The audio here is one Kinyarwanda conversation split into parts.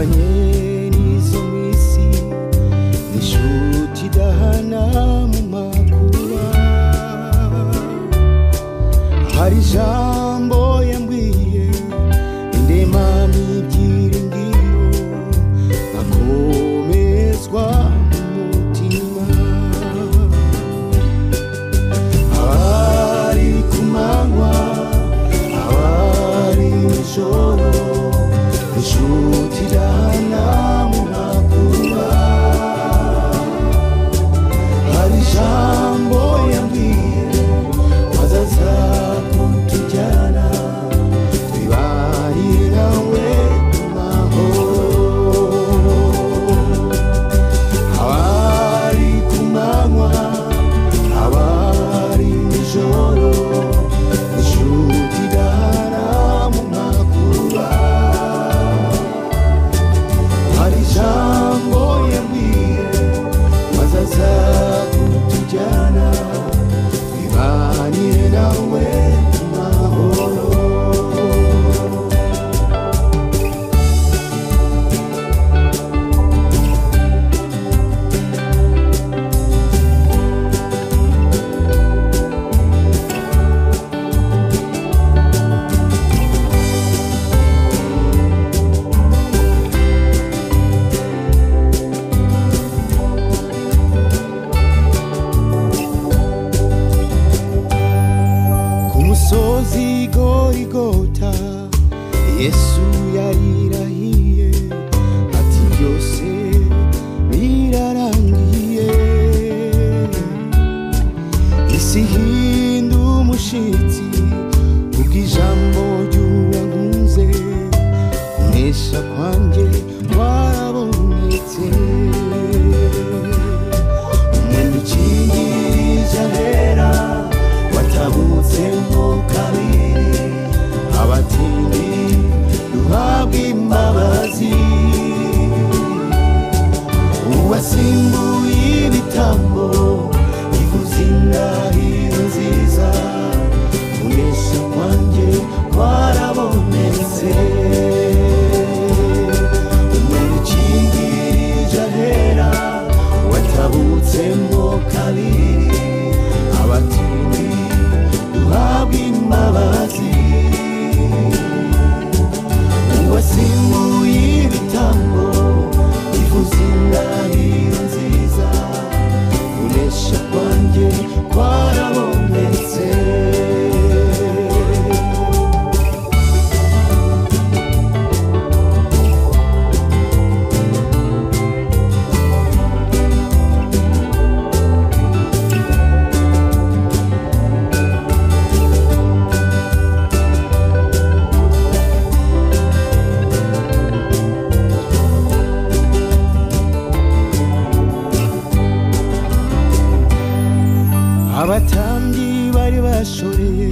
twabanye n'izo mw'isi n'inshuti idahana mu makuba. Hari ijambo yambwiye indemana ibyiringiro nkakomezwa mu mutima. Abari ku manywa abari nijoro inshuti idahana mu makuba. Hari ijambo yambwiye wazaza kutujyana twibanire nawe mu mahoro. Abari ku manywa abari nijoro inshuti idahana mu makuba. Hari ijambo yambwiye wazaza kutujyana twibanire nawe mu mahoro. Musozi Gorigota Yesu yarirahiye ati byose birarangiye. Isi hinda umushitsi kubw'ijambo ry'uwankunze kunesha kwanjye kwarabonetse. Umwenda ukingirije ahera watabutsemo kabiri abatindi duhabwa imbabazi. Uwasimbuye ibitambo ivuza indahiro nziza kunesha kwanjye kwarabonetse. Umwenda ukingirije ahera watabutsemo kabiri abatindi duhabwa imbabazi. Uwasimbuye ibitambo ivuza indahiro nziza kunesha kwanjye kwarabonetse. Abatambyi bari bashoreye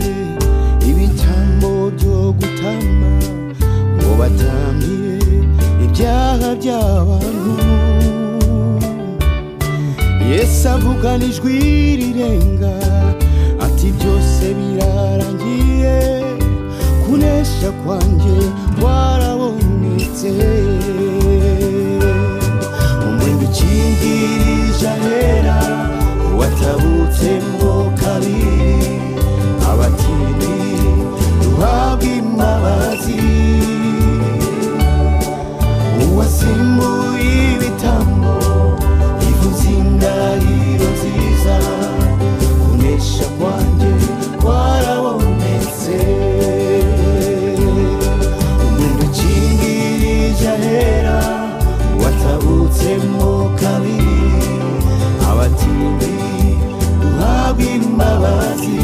ibitambo byo gutamba ngo batambire ibyaha by'abantu. Yesu avugana ijwi rirenga ati byose birarangiye kunesha kwanjye kwarabonetse. Umwenda ukingirije ahera watabutsemo kabiri abatindi duhabwa imbabazi. Uwasimbuye ibitambo ivuza indahiro nziza kunesha kwanjye kwarabonetse. Umwenda ukingirije ahera watabutsemo kabiri abatindi duhabwa imbabazi.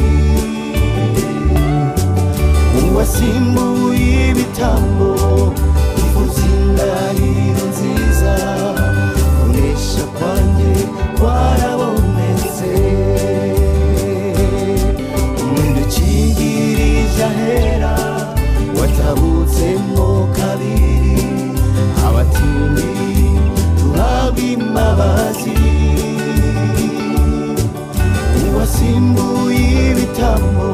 Uwasimbuye ibitambo ivuza indahiro nziza kunesha kwanjye kwarabonetse. Umwenda ukingirije ahera watabutsemo kabiri abatindi duhabwa imbabazi. Uwasimbuye ibitambo